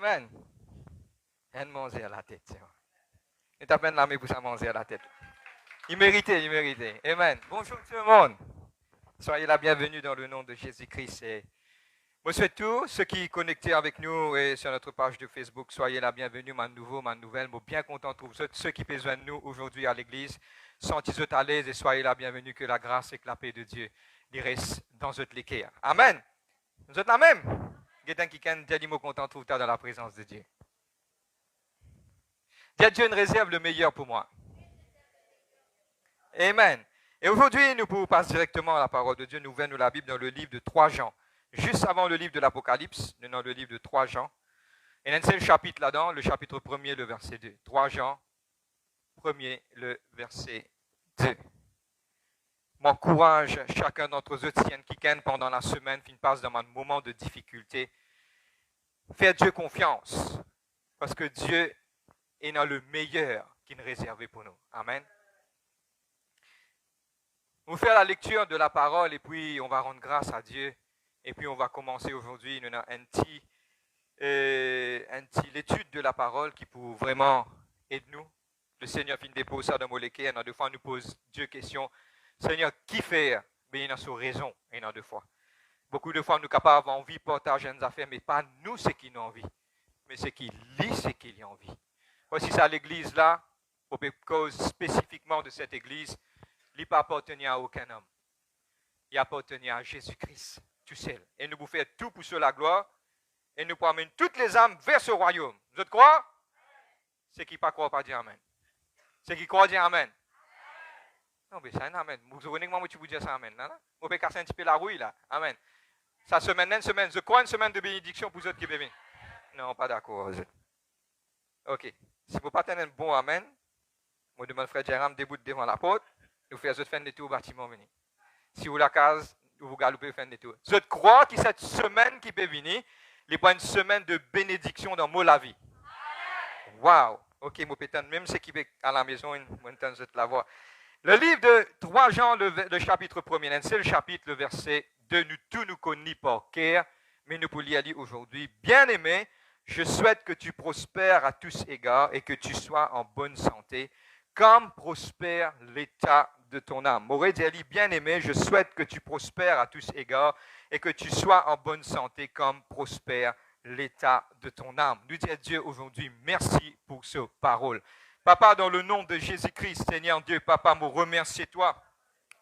Amen. Elle manger à la tête. Il t'a peine la main pour ça manger à la tête. Il méritait. Amen. Bonjour tout le monde. Soyez la bienvenue dans le nom de Jésus-Christ. Et moi, souhaite tous ceux qui sont connectés avec nous et sur notre page de Facebook, soyez la bienvenue, ma nouvelle. Moi, bien content de trouver ceux qui besoin de nous aujourd'hui à l'église. Sentez-vous à l'aise et soyez la bienvenue, que la grâce et que la paix de Dieu les restent dans votre l'équerre. Amen. Vous êtes la même? Quelqu'un qui can dire mot content de trouver dans la présence de Dieu. Dieu ne réserve le meilleur pour moi. Amen. Et aujourd'hui, nous pouvons passer directement à la parole de Dieu. Nous venons la Bible dans le livre de 3 Jean. Juste avant le livre de l'Apocalypse, nous dans le livre de 3 Jean. Et il y a un seul chapitre là-dedans, le chapitre 1er, le verset 2. 3 Jean, 1er, le verset 2. M'encourage chacun d'entre eux qui tiennent pendant la semaine, qui passe dans un moment de difficulté. Faire Dieu confiance, parce que Dieu est dans le meilleur qu'il a réservé pour nous. Amen. On va faire la lecture de la parole et puis on va rendre grâce à Dieu. Et puis on va commencer aujourd'hui une l'étude de la parole qui peut vraiment aider nous. Le Seigneur finit de déposer ça dans mon léquer. Et deux fois, on nous pose Dieu question. Seigneur, qui faire? Mais il a sa raison. Et deux fois. Beaucoup de fois, nous sommes capables d'envie de partager nos affaires, mais pas nous, c'est qui nous envie. Mais c'est qui lit, c'est qui a envie. Voici ça, l'église là, pour cause spécifiquement de cette église, il n'a pas appartenu à aucun homme. Il appartenu à Jésus-Christ, tout seul. Et nous vous faisons tout pour sur la gloire. Et nous promènons toutes les âmes vers ce royaume. Vous êtes croire? C'est qui ne croit pas dire Amen. C'est qui croit dire Amen. Non, mais c'est un Amen. Vous souvenez comment tu vous dis ça Amen? Vous pouvez casser un petit peu la rouille là. Amen. Ça semaine, je crois une semaine de bénédiction pour vous autres qui bébés. Non, pas d'accord. Ok. Si vous ne pas un bon Amen, moi demande frère Jérôme déboute devant la porte. Nous faisons faire des tours au bâtiment venir. Si vous la case, vous galopez faire des tours. Je crois que cette semaine qui peut venir, il y a une semaine de bénédiction dans mon la vie. Wow! Ok, mon pétane, même ceux qui sont à la maison, maintenant je te la vois. Le livre de 3 Jean, le chapitre 1er, c'est le chapitre, le verset 2, nous connaissons par cœur, mais nous pouvons lire aujourd'hui. Bien-aimé, je souhaite que tu prospères à tous égards et que tu sois en bonne santé, comme prospère l'état de ton âme. M'aurait dit, bien-aimé, je souhaite que tu prospères à tous égards et que tu sois en bonne santé comme prospère l'état de ton âme. Nous disons Dieu aujourd'hui, merci pour cette parole. Papa, dans le nom de Jésus-Christ, Seigneur Dieu, Papa, me remercie toi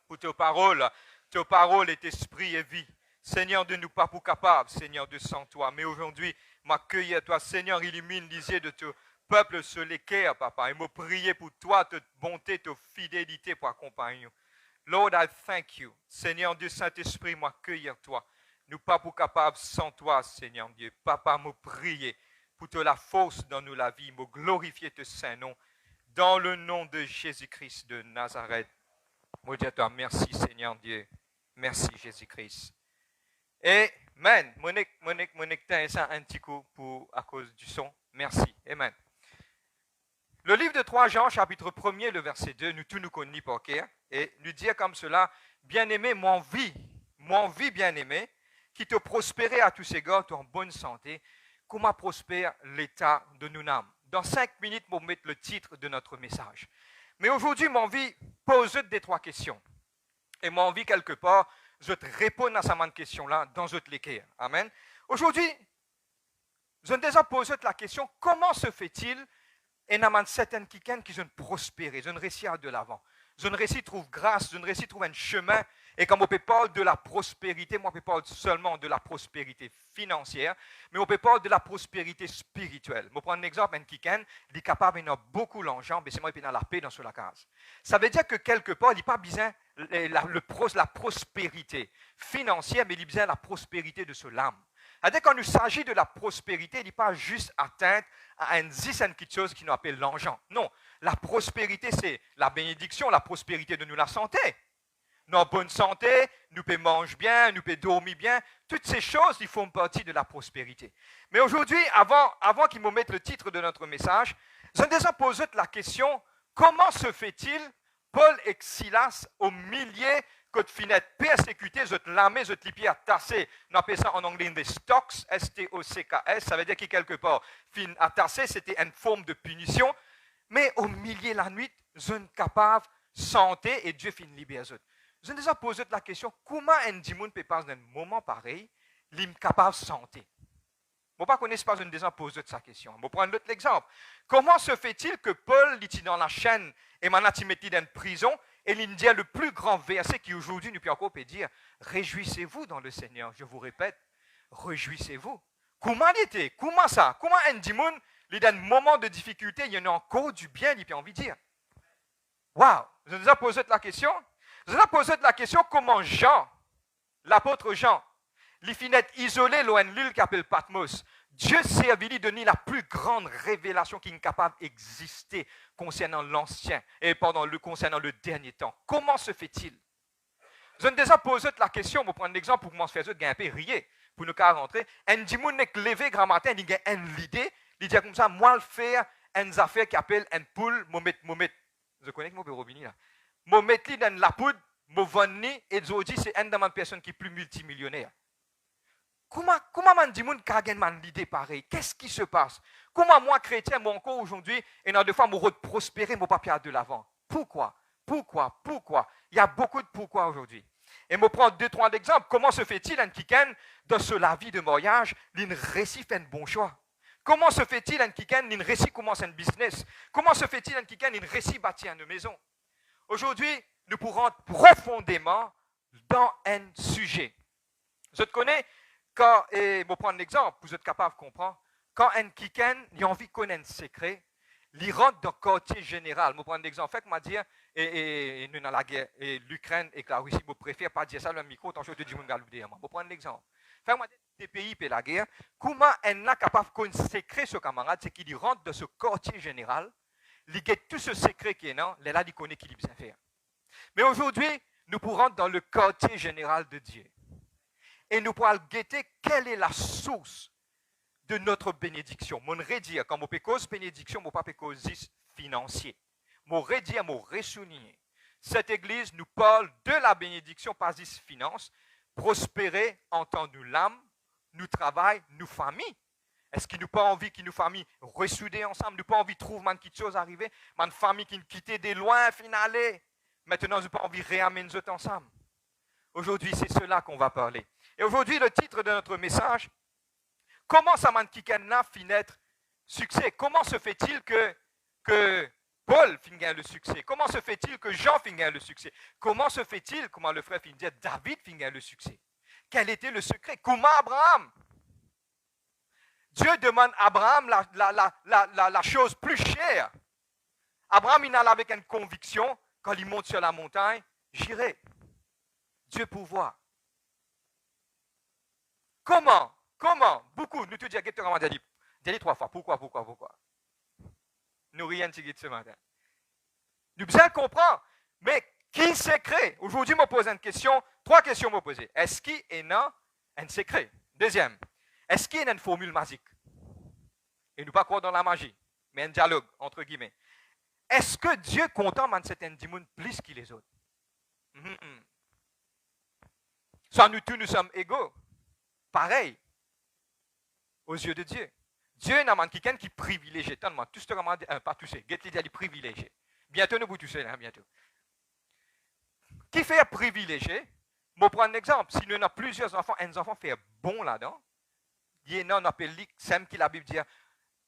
pour tes paroles. Tes paroles est esprit et vie. Seigneur Dieu, nous pas pour capable, Seigneur Dieu, sans toi. Mais aujourd'hui, m'accueillir toi, Seigneur, illumine l'isier de ton peuple sur l'équerre, Papa. Et me prier pour toi, ta bonté, ta fidélité pour accompagner nous. Lord, I thank you. Seigneur Dieu, Saint-Esprit, m'accueillir toi. Nous pas pour capable sans toi, Seigneur Dieu. Papa, me prier pour te la force dans nous la vie, me glorifier te Saint-Nom. Dans le nom de Jésus-Christ de Nazareth. Moi, dis à toi, merci Seigneur Dieu. Merci Jésus-Christ. Amen. Monique, t'as ça un petit coup à cause du son. Merci. Amen. Le livre de 3 Jean, chapitre 1er, le verset 2, nous connaissons par cœur, et nous dit comme cela, bien-aimé, mon vie, bien-aimé, qui te prospérer à tous égards, tu es en bonne santé, comment prospère l'état de nos âmes. Dans 5 minutes, pour mettre le titre de notre message. Mais aujourd'hui, mon vie pose des 3 questions. Et mon vie, quelque part, je te réponds à cette question-là dans votre l'équerre. Amen. Aujourd'hui, je me déjà posé la question, comment se fait-il et il y a certaines qui ont prospéré, je ne réussis à de l'avant. Je ne réussis à trouver grâce, je ne réussis à trouver un chemin. Et quand on peut parler de la prospérité, moi, on peut parler seulement de la prospérité financière, mais on peut parler de la prospérité spirituelle. Je prends un exemple, un kiken, il est capable d'avoir beaucoup d'argent, mais c'est moi qui ai la paix dans la case. Ça veut dire que quelque part, il n'est pas besoin la prospérité financière, mais il a besoin de la prospérité de l'âme. C'est-à-dire quand il s'agit de la prospérité, il n'est pas juste atteinte à une dizaine de choses qui nous appellent l'argent. Non, la prospérité, c'est la bénédiction, la prospérité de nous, la santé. Notre bonne santé, nous pouvons manger bien, nous pouvons dormir bien. Toutes ces choses, ils font partie de la prospérité. Mais aujourd'hui, avant qu'ils me mettent le titre de notre message, je me déjà posé la question, comment se fait-il, Paul et Silas, au milieu que tu finis persécuté, je te l'amène, je te l'ai à tasser. On appelle ça en anglais des stocks, S-T-O-C-K-S, ça veut dire que quelque part, fin à tasser, c'était une forme de punition, mais au milieu de la nuit, je ne suis capable de santé et Dieu finit libérer. Je me déjà posé la question, comment un démon peut passer dans un moment pareil, il est capable de santé? Je ne pas connaître pas une déjà posé sa question. Je vais prendre l'autre exemple. Comment se fait-il que Paul était dans la chaîne et maintenant il mettait dans une prison et il dit le plus grand verset qui aujourd'hui nous peut encore dire réjouissez-vous dans le Seigneur. Je vous répète, réjouissez-vous. Comment il était? Comment ça? Comment un démon, il dans un moment de difficulté, il y en a encore du bien, il a envie de dire. Waouh! Je vous ai posé la question. Je vous ai posé la question comment Jean, l'apôtre Jean, il finit isolé loin de l'île qui appelle Patmos. Dieu s'est lui donner la plus grande révélation qui est capable d'exister concernant l'ancien et concernant le dernier temps. Comment se fait-il? Je vous ai déjà posé la question, je vais prendre l'exemple pour commencer à faire un peu rire, pour nous rentrer. Un dimanche n'est que levé grand matin, il a une idée, il dit comme ça, moi le faire une affaire qui appelle une poule, je connais que mon Robini là. Je mettre dans la poudre, je vendre et je dis c'est une des personnes qui est plus multimillionnaire. Comment man dit moun ka gen man l'idée pareil? Qu'est-ce qui se passe? Comment moi chrétien mon encore aujourd'hui et dans deux fois mon prospérer mon papier de l'avant? Pourquoi? Il y a beaucoup de pourquoi aujourd'hui. Et me prendre 2-3 exemples. Comment se fait-il un kiken dans la vie de mariage, l'in réussit fait un bon choix? Comment se fait-il un kiken l'in réussit commence un business? Comment se fait-il un kiken l'in réussit bâtir une maison? Aujourd'hui, nous pourrons profondément dans un sujet. Je te connais. Quand, et je vais prendre l'exemple, vous êtes capable de comprendre, quand un kiken a envie de connaître un secret, il rentre dans le quartier général. Je vais prendre l'exemple, fait que m'a dit, et nous dans la guerre, et l'Ukraine et la Russie, je préfère pas dire ça dans le micro, tant que je dis mon gars, je vais prendre l'exemple. Fait que m'a dit, des pays et la guerre, comment un est capable de connaître un secret, ce camarade, c'est qu'il rentre dans ce quartier général, il get tout ce secret qui est là, il connaît qu'il bien faire. Mais aujourd'hui, nous pourrons dans le quartier général de Dieu. Et nous pourrons guetter quelle est la source de notre bénédiction. Mon redire, quand je cause bénédiction, je ne pas cause financier. Mon redire, mon ressouligner. Cette église nous parle de la bénédiction par finance, prospérer en tant que nous l'âme, nous travail, nous famille. Est-ce qu'il nous pas envie que nous famille ressouder ensemble, nous pas envie de trouver quelque chose arriver, une famille qui nous quittait de loin, finale. Maintenant, nous pas envie de réamener nous ensemble. Aujourd'hui, c'est cela qu'on va parler. Et aujourd'hui, le titre de notre message, comment ça m'a finit succès? Comment se fait-il que Paul finit le succès? Comment se fait-il que Jean finit le succès? Comment se fait-il, comment le frère finit David finit le succès? Quel était le secret? Comment Abraham? Dieu demande à Abraham la chose plus chère. Abraham, il allait avec une conviction, quand il monte sur la montagne, j'irai. Dieu pouvoir. Comment? Beaucoup, nous te disons, 3 fois. Pourquoi? Nous rien de ce matin. Nous bien comprendre. Mais qui secret? Aujourd'hui, je me pose une question, 3 questions me poser. Est-ce qu'il y a un secret? Deuxième, est-ce qu'il y a une formule magique? Et nous pas croire dans la magie, mais un dialogue, entre guillemets. Est-ce que Dieu est content de certains démons plus que les autres? Soit nous tous, nous sommes égaux. Pareil. Aux yeux de Dieu. Dieu n'a pas quelqu'un qui privilégie. Tellement, tout ce que pas tous, il est privilégié. Bientôt, nous vous touchez, bientôt. Qui fait privilégié? Je vais prendre un exemple. Si nous avons plusieurs enfants, un enfant fait bon là-dedans, il y a un appel qui la Bible dit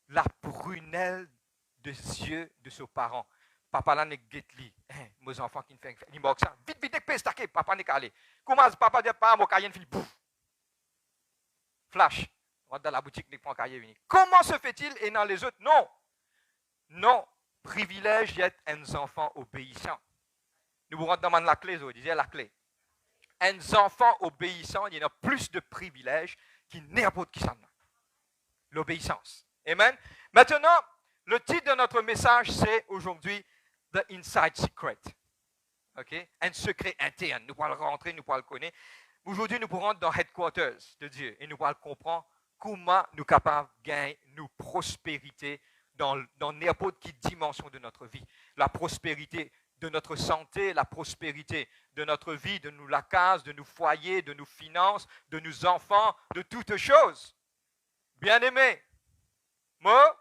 la prunelle des yeux de ses parents. Papa là n'est guetli. Mes enfants qui ne font pas. Ils me ça. Vite, pestaqué. Papa n'est calé. Comment papa dit pas mon cahier fini. Pouf. Flash. On va dans la boutique, n'est pas cahier vini. Comment se fait-il et dans les autres? Non. Privilège d'être un enfant obéissant. Nous vous rendons la clé, vous disiez la clé. Un enfant obéissant, il y a plus de privilèges qu'il n'importe qui s'en a. L'obéissance. Amen. Maintenant, le titre de notre message, c'est aujourd'hui The Inside Secret. Okay? Un secret interne. Nous pourrons le rentrer, nous pourrons le connaître. Aujourd'hui, nous pourrons dans Headquarters de Dieu et nous pourrons comprendre comment nous sommes capables de gagner nos prospérités dans n'importe quelle dimension de notre vie. La prospérité de notre santé, la prospérité, de notre vie, de nous la case, de nos foyers, de nos finances, de nos enfants, de toutes choses. Bien-aimé, moi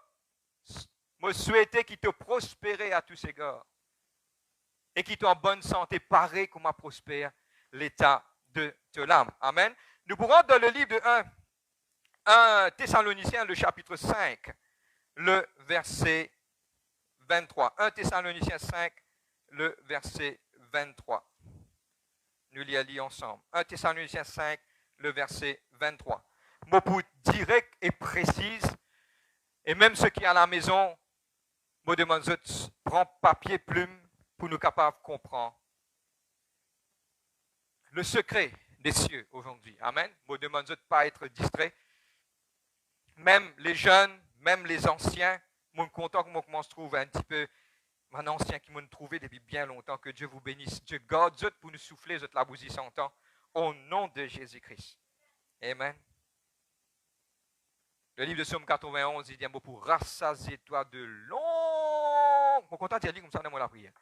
souhaitais qu'il te prospère à tous égards et qu'il t'en en bonne santé, pareil comme prospère l'état de l'âme. Amen. Nous pourrons dans le livre de 1 Thessaloniciens, le chapitre 5, le verset 23. 1 Thessaloniciens 5, le verset 23. Nous l'y allons ensemble. 1 Thessaloniciens 5, le verset 23. Mot pour direct et précise. Et même ceux qui sont à la maison, moi demande de prendre papier, plume, pour nous capables de comprendre le secret des cieux aujourd'hui. Amen. Moi demande de ne pas être distrait. Même les jeunes, même les anciens, moi, je suis content que moi commence à trouver un petit peu un ancien qui m'a trouvé depuis bien longtemps. Que Dieu vous bénisse. Dieu garde vous pour nous souffler vous la bousie 100 ans. Au nom de Jésus-Christ. Amen. Le livre de Psaume 91, il dit un mot pour rassasier toi de long. Je suis content de dire comme ça dans la prière.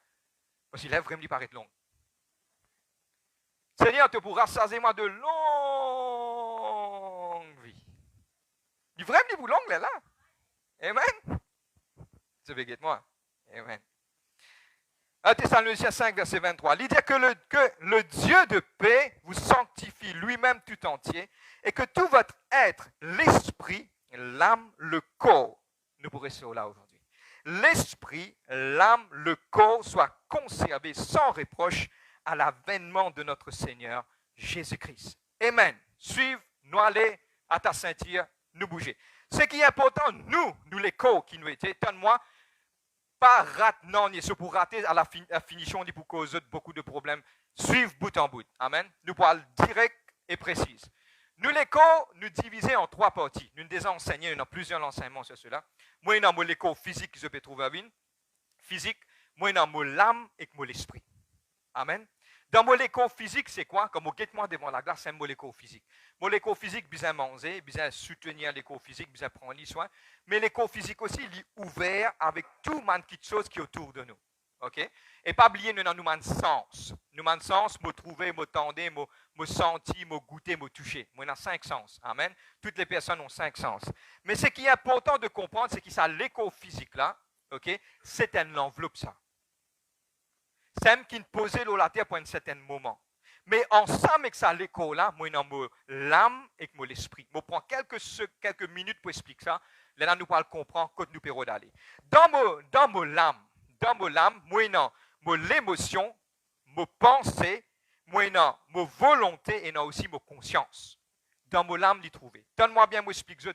Parce qu'il lève vraiment paraître long. Seigneur, tu pour rassasier moi de longue vie. Il vraiment dit vous longue là. Amen. Tu veux moi. Amen. 1 Thessaloniciens 5, verset 23. Il dit que le Dieu de paix vous sanctifie lui-même tout entier et que tout votre être, l'esprit, l'âme, le corps, nous pourrons sur là aujourd'hui. L'esprit, l'âme, le corps soient conservés sans reproche à l'avènement de notre Seigneur Jésus-Christ. Amen. Suive, nous aller à ta ceinture, nous bouger. Ce qui est important, nous les corps qui nous étaient, donne-moi, pas non, c'est pour rater à la finition, pour causer beaucoup de problèmes. Suivre bout en bout. Amen. Nous parlons direct et précis. Nous, les corps, nous divisons en 3 parties. Nous des enseignés, nous avons plusieurs enseignements sur cela. Moi, nous avons les corps physiques qui se peut trouver à vie. Physique. Moi, nous avons l'âme et l'esprit. Amen. Dans mon corps physique, c'est quoi? Comme au guette-moi devant la glace, c'est mon corps physique. Mon corps physique, bien manger, bien soutenir les corps physiques, bien prendre les soins. Mais les corps physiques aussi, il est ouvert avec tout le de choses qui est autour de nous. OK? Et pas oublier, nous avons nos sens. Nous avons sens, me trouver, me tendre, me sentir, me goûter, me toucher. Moi, on a 5 sens. Amen. Toutes les personnes ont 5 sens. Mais ce qui est important de comprendre, c'est que ça, l'éco physique là, OK? C'est une enveloppe, ça. C'est qui posait la terre pour un certain moment. Mais ensemble avec ça, l'écho là, moi, j'ai l'âme et l'esprit. Je prends quelques minutes pour expliquer ça. Là, nous allons comprendre quand nous pouvons aller. Dans mon l'âme, moi, j'ai l'émotion, mes pensées, moi, j'ai ma volonté et aussi ma conscience. Dans mon âme, l'y trouver. Donne-moi bien, moi, explique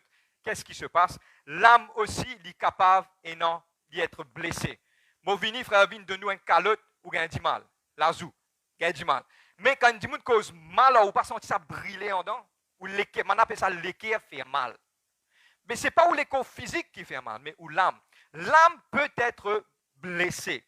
qu'est-ce qui se passe. L'âme aussi, l'y capable et non d'y être blessé. Moi, vini, frère, vini de nous un calotte ou gagne du mal. L'azou, gagne du mal. Mais quand du monde cause mal, ou pas sentir ça briller en dedans, ou l'équerre, on appelle ça l'équerre fait mal. Mais ce n'est pas où l'écho physique qui fait mal, mais où l'âme. L'âme peut être blessée.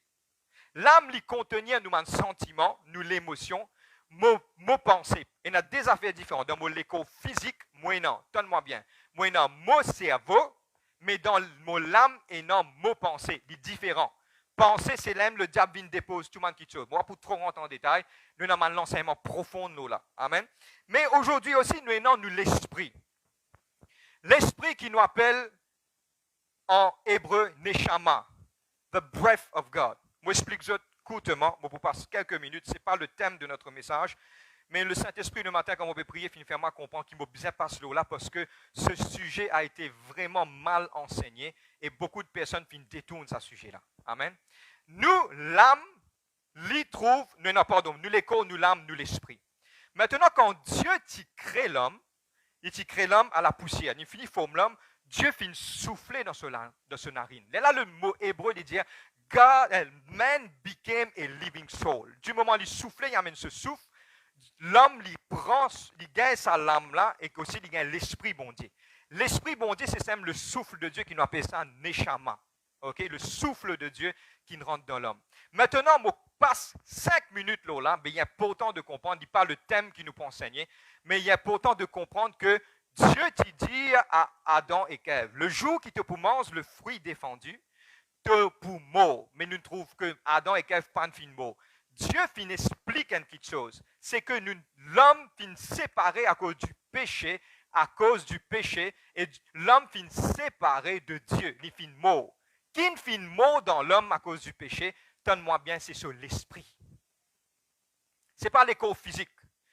L'âme lui contenir nous un sentiment, nous l'émotion, nos pensées. Il y a des affaires différentes. Dans l'écho physique, moi non, donne-moi bien. Moi non, mon cerveau, mais dans mon l'âme et non mon pensée, il est différent. Penser, c'est l'âme, le diable vient dépose tout le monde qui chose. Moi, pour trop rentrer en détail, nous avons l'enseignement profond nous là. Amen. Mais aujourd'hui aussi, nous avons l'esprit. L'esprit qui nous appelle en hébreu Neshama, the breath of God. Moi, j'explique ça courtement, pour passer quelques minutes. Ce n'est pas le thème de notre message, mais le Saint-Esprit le matin, quand on peut prier, finit faire comprendre qu'il m'a bien passé là parce que ce sujet a été vraiment mal enseigné et beaucoup de personnes finissent détournent ce sujet-là. Amen. Nous, l'âme, l'y trouve, nous les corps, nous l'âme, nous l'esprit. Maintenant, quand Dieu crée l'homme, il crée l'homme à la poussière. Il finit forme l'homme, Dieu finit souffler dans ce narine. Là, le mot hébreu, il dit man became a living soul. Du moment où il soufflait, il amène ce souffle. L'homme, il gagne sa lame là et aussi il gagne l'esprit bon Dieu. L'esprit bon Dieu, c'est même le souffle de Dieu qui nous appelle ça Neshama. Okay? Le souffle de Dieu qui rentre dans l'homme. Maintenant, on passe 5 minutes là, mais il est important de comprendre, il n'est pas le thème qui nous peut enseigner, mais il est important de comprendre que Dieu t'a dit à Adam et Ève, le jour qui te mange le fruit défendu, pour mot, mais nous trouvons que Adam et Ève pas fin mot. Dieu fin explique quelque chose. C'est que l'homme fin séparé à cause du péché, et l'homme fin séparé de Dieu, il fin mot. Qui fin mot dans l'homme à cause du péché, donne-moi bien, c'est sur l'esprit. Ce n'est pas les corps physiques,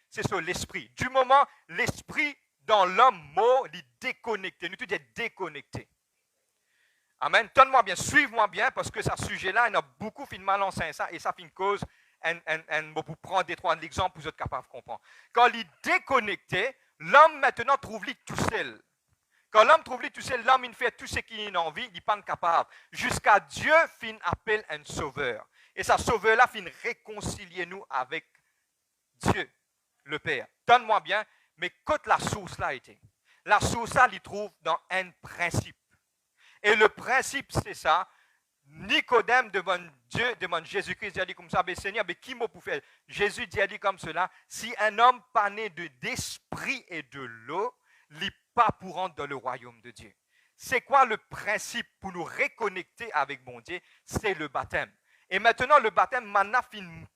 c'est sur l'esprit. Du moment l'esprit dans l'homme mort, il est déconnecté. Nous tous sommes déconnectés. Amen. Donne-moi bien, suive-moi bien, parce que ce sujet-là, il y a beaucoup de mal en ça, et ça fait une cause, pour prendre des trois exemples, vous êtes capables de comprendre. Quand il est déconnecté, l'homme maintenant trouve-lui tout seul. Quand l'homme trouve-lui tout seul, l'homme il fait tout ce qu'il a envie, il n'est pas capable. Jusqu'à Dieu fin appelle un sauveur. Et ce sauveur-là fin réconcilier nous avec Dieu, le Père. Donne-moi bien, mais quand la source là était, la source là, il trouve dans un principe. Et le principe, c'est ça. Nicodème devant Dieu, devant Jésus-Christ, il dit comme ça, mais Seigneur, mais qui m'a pour faire? Jésus dit comme cela, si un homme pas né d'esprit et de l'eau, il n'est pas pour rentrer dans le royaume de Dieu. C'est quoi le principe pour nous reconnecter avec mon Dieu? C'est le baptême. Et maintenant, le baptême, maintenant,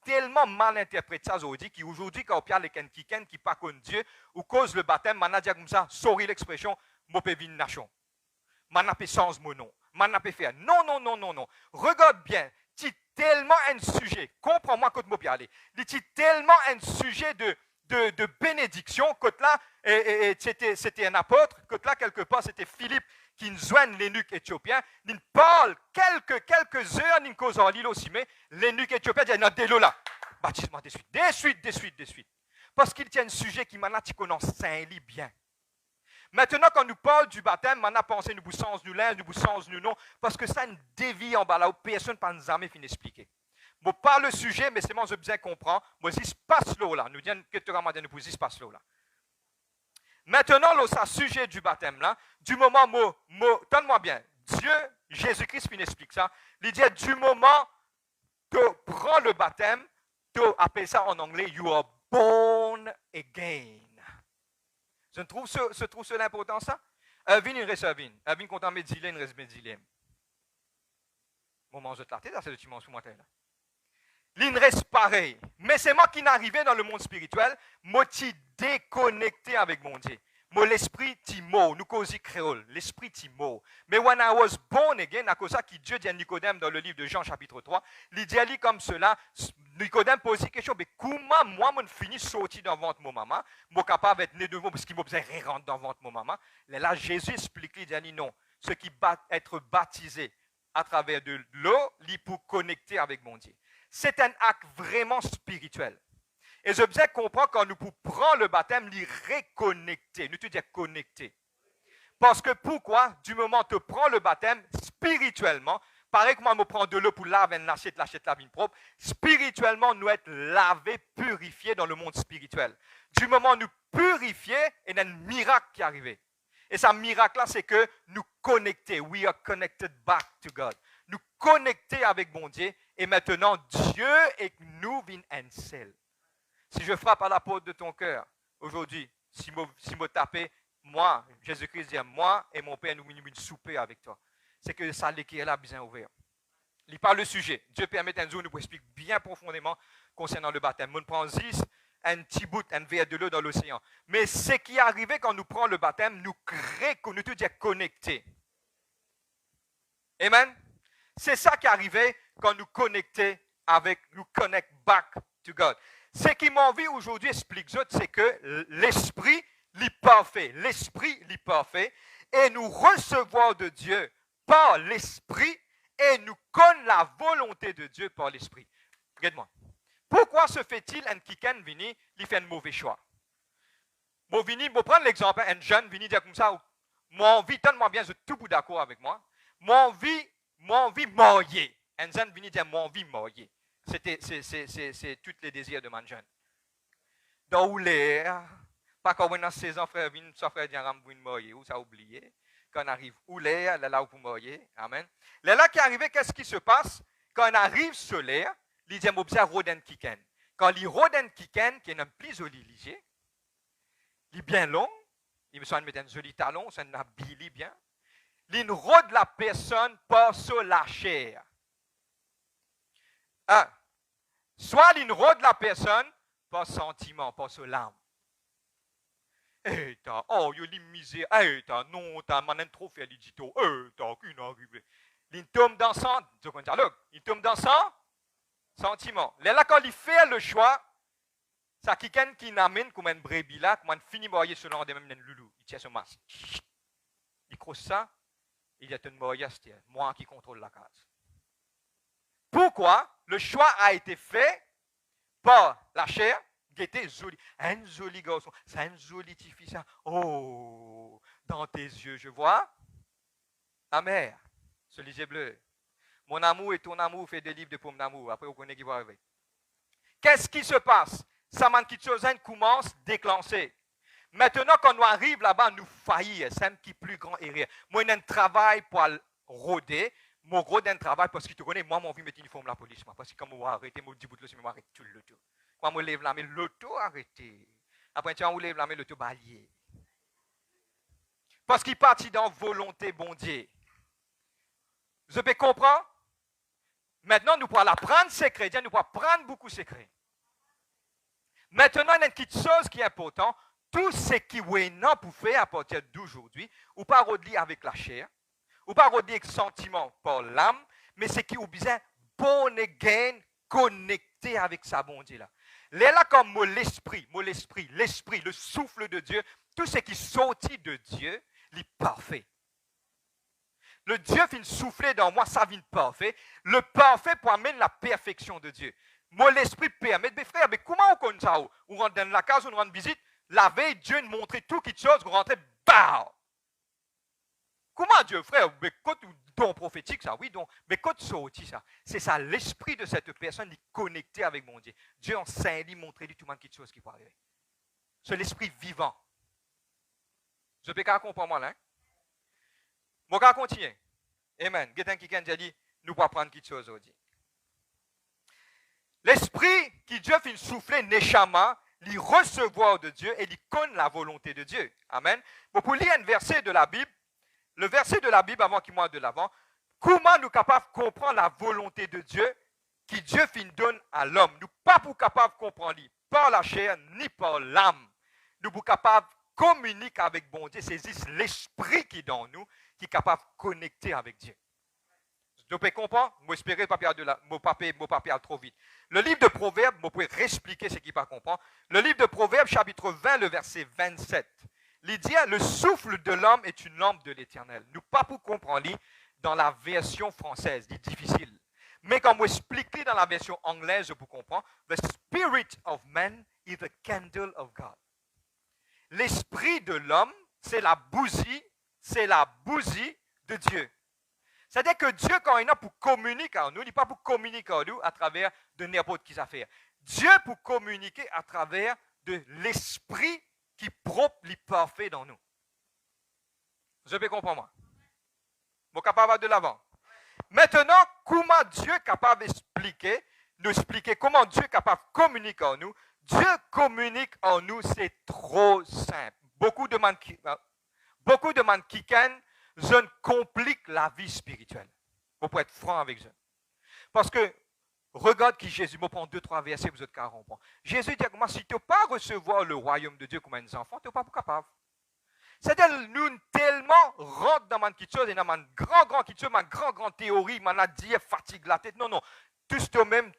tellement mal interprété ça aujourd'hui, qu'aujourd'hui, quand on parle de quelqu'un qui pas contre Dieu, ou cause le baptême, maintenant, dit comme ça, sorry l'expression, moi peux vivre nation. Maintenant, peut sans mon nom. Maintenant, peut faire. Non, non, non, non, non. Regarde bien. C'est tellement un sujet. Comprends-moi quand je peux aller. C'est tellement un sujet de bénédiction. Que là, c'était un apôtre. Que là, quelque part, c'était Philippe qui nous joigne l'eunuque éthiopien. Il parle quelques heures, il cause en l'île aussi, mais l'eunuque éthiopien dit, non, dès là. Baptise-moi de suite. Parce qu'il tient un sujet qui maintenant, tu connais Saint-Lit bien. Maintenant, quand nous parlons du baptême, maintenant, pensez, nous vous sens nous l'un, nous vous sens nous non, parce que ça, une dévie en bas là, où personne ne peut jamais finir d'expliquer. Bon, pas le sujet, mais c'est moi, je bien comprends. Moi, il se passe là, nous disons que tu as dit, nous, il se passe là. Maintenant, là, ça, sujet du baptême, là, du moment, donne-moi bien, Dieu, Jésus-Christ, il explique ça. Il dit, du moment tu prends le baptême, tu appelles ça en anglais, you are born again. Je trouve cela important, ça? Vin, il reste Vin. Vin, content de dire, il reste dire. Moment, je te la c'est le dimanche sous matin, là. Il reste pareil. Mais c'est moi qui n'arrivais dans le monde spirituel, moi qui déconnecté avec mon Dieu. Moi, l'esprit Timo, nous causons créole, l'esprit Timo. Mais when I was born again, à cause de ça, qui Dieu dit à Nicodème dans le livre de Jean, chapitre 3, il dit comme cela, Nicodème pose une question, mais comment moi, je finis sorti dans ventre mon maman, je suis capable d'être né de nouveau parce qu'il m'a besoin de rentrer dans ventre mon maman. Et là, Jésus explique, il dit non, ce qui être baptisé à travers de l'eau, il pour connecter avec mon Dieu. C'est un acte vraiment spirituel. Et je besoin comprendre quand nous prenons le baptême, l'y reconnecter. Nous te disons connecter. Parce que pourquoi? Du moment où tu prends le baptême spirituellement, pareil que moi, je prends de l'eau pour laver une assiette, la vie propre, spirituellement, nous être lavés, purifiés dans le monde spirituel. Du moment où nous purifiés, il y a un miracle qui est arrivé. Et ce miracle-là, c'est que nous connecter. We are connected back to God. Nous connecter avec mon Dieu. Et maintenant, Dieu et nous vient un seul. Si je frappe à la porte de ton cœur, aujourd'hui, si je tapais, moi, Jésus-Christ dit, moi et mon Père, nous venons souper avec toi. C'est que ça, l'équipe est là, bien ouvert. Il parle le sujet. Dieu permet un jour nous explique bien profondément concernant le baptême. On prend 10, un petit bout, un verre de l'eau dans l'océan. Mais ce qui est arrivé quand nous prenons le baptême, nous te dit connectés. Amen. C'est ça qui est arrivé quand nous connectons nous connect back to God. Ce qui m'a envie aujourd'hui explique c'est que l'esprit l'est parfait. L'esprit l'est parfait. Et nous recevons de Dieu par l'esprit et nous connaissons la volonté de Dieu par l'esprit. Regarde-moi. Pourquoi se fait-il un quelqu'un vini, il fait un mauvais choix? Moi, je prends l'exemple, un jeune vini dire comme ça, moi envie, donne-moi bien, je suis tout d'accord avec moi. Moi envie marier. Un jeune vini dire moi envie marier. C'est tous les désirs de mon jeune. Dans où l'air, pas quand on a 16 ans, frère vini, soit frère dit vous marier, ou ça oublié. Quand on arrive où l'air, là où vous marier. Amen. Là qui arrive, qu'est-ce qui se passe? Quand on arrive sur l'air, il dit à Roden Kiken. Quand il Roden Kiken, qui est un plus joli léger, il est bien long, il me semble mettre un joli talon, ça n'habille bien. l'in rôde la personne par sur la chair. Soit l'in rôde la personne par sentiment, par sur l'âme. Oh, yo li misère, non, t'as manen trop fait l'idito, t'as qu'une arrivée. Il tombe dans son, il tombe dans son sentiment. Là, quand il fait le choix, ça quelqu'un qui n'amène comme un brebis là, comme un fini moyen selon des mêmes loulou, il tient son masque. Il croise ça, il y a une moyen, c'est moi qui contrôle la case. Pourquoi le choix a été fait par la chair? Était joli, un joli garçon, c'est un joli petit fils. Oh, dans tes yeux, je vois ta mère, ce les yeux bleus. Mon amour et ton amour fait des livres de pommes d'amour. Après, vous connaissez qui va arriver. Qu'est-ce qui se passe? Saman Kitchozen commence à déclencher. Maintenant, quand nous arrivons là-bas, nous faillir. C'est un petit plus grand erreur. Moi, j'ai un travail pour rôder. Mon gros d'un travail parce que tu connais, moi, mon vie met uniforme la police. Parce que quand je vais arrêter, je dis, je vais arrêter tout le temps. Quand je lève la main, l'auto arrêté. Après, tu lève la main, l'auto balayé. Parce qu'il partit dans volonté bon Dieu. Vous pouvez comprendre? Maintenant, nous pouvons apprendre secret. Nous pouvons prendre beaucoup de secrets. Maintenant, il y a une petite chose qui est importante. Tout ce qui est non pour faire à partir d'aujourd'hui, ou pas redire avec la chair, ou pas redire avec le sentiment par l'âme, mais c'est qui est besoin bon again, connecté avec sa bon Dieu là. Là, comme l'esprit, le souffle de Dieu, tout ce qui sortit de Dieu, il est parfait. Le Dieu vient souffler dans moi, ça vient parfait. Le parfait pour amener la perfection de Dieu. Moi, l'esprit permet. Mais frère, mais comment on connaît ça? On rentre dans la case, on rend visite. La veille, Dieu nous montrait tout quelque chose, on rentrait, bah! Comment Dieu, frère? Mais quand don prophétique, ça, oui, donc, mais quand sorti ça, c'est ça, l'esprit de cette personne est connecté avec mon Dieu. Dieu enseigne, il montre lui tout le monde quelque chose qui peut arriver. C'est l'esprit vivant. Je peux pas comprendre moi là. Hein? Mon gars continue. Amen. Quelqu'un qui a dit, nous pouvons prendre quelque chose aujourd'hui. L'esprit qui Dieu fait souffler néchamment, lui recevoir de Dieu et lui connaît la volonté de Dieu. Amen. Bon, pour lire un verset de la Bible, le verset de la Bible avant qu'il m'en de l'avant, comment nous sommes capables de comprendre la volonté de Dieu qui Dieu donne à l'homme. Nous ne sommes pas capables de comprendre par la chair ni par l'âme. Nous sommes capables de communiquer avec bon Dieu. C'est juste l'esprit qui est dans nous qui est capable de connecter avec Dieu. Vous pouvez comprendre? Je espère que mon papier trop vite. Le livre de Proverbes, vous pouvez réexpliquer ce qui pas comprendre. Le livre de Proverbes, chapitre 20, le verset 27. Il dit, le souffle de l'homme est une lampe de l'éternel. Nous pas pour comprendre dans la version française, c'est difficile. Mais quand vous expliquez dans la version anglaise, je peux comprendre. The spirit of man is the candle of God. L'esprit de l'homme, c'est la bougie de Dieu. C'est-à-dire que Dieu, quand il est pour communiquer en nous, il n'est pas pour communiquer en nous à travers de n'importe qui affaire. Dieu pour communiquer à travers de l'esprit qui propre, les parfait dans nous. Je peux comprendre moi. Bon, capable de l'avant. Maintenant, comment Dieu est capable d'expliquer, nous expliquer comment Dieu est capable de communiquer en nous. Dieu communique en nous, c'est trop simple. Beaucoup de monde qui je complique la vie spirituelle. Pour être franc avec eux. Parce que, regarde qui Jésus, je prends 2-3 versets, vous êtes qu'à comprendre. Jésus dit, moi, si tu n'as pas recevoir le royaume de Dieu comme un enfant, tu n'es pas capable. C'est-à-dire, nous tellement rentrons dans ma petite chose, et dans ma grand théorie, ma dit fatigue la tête. Non, non. Tous toi-même,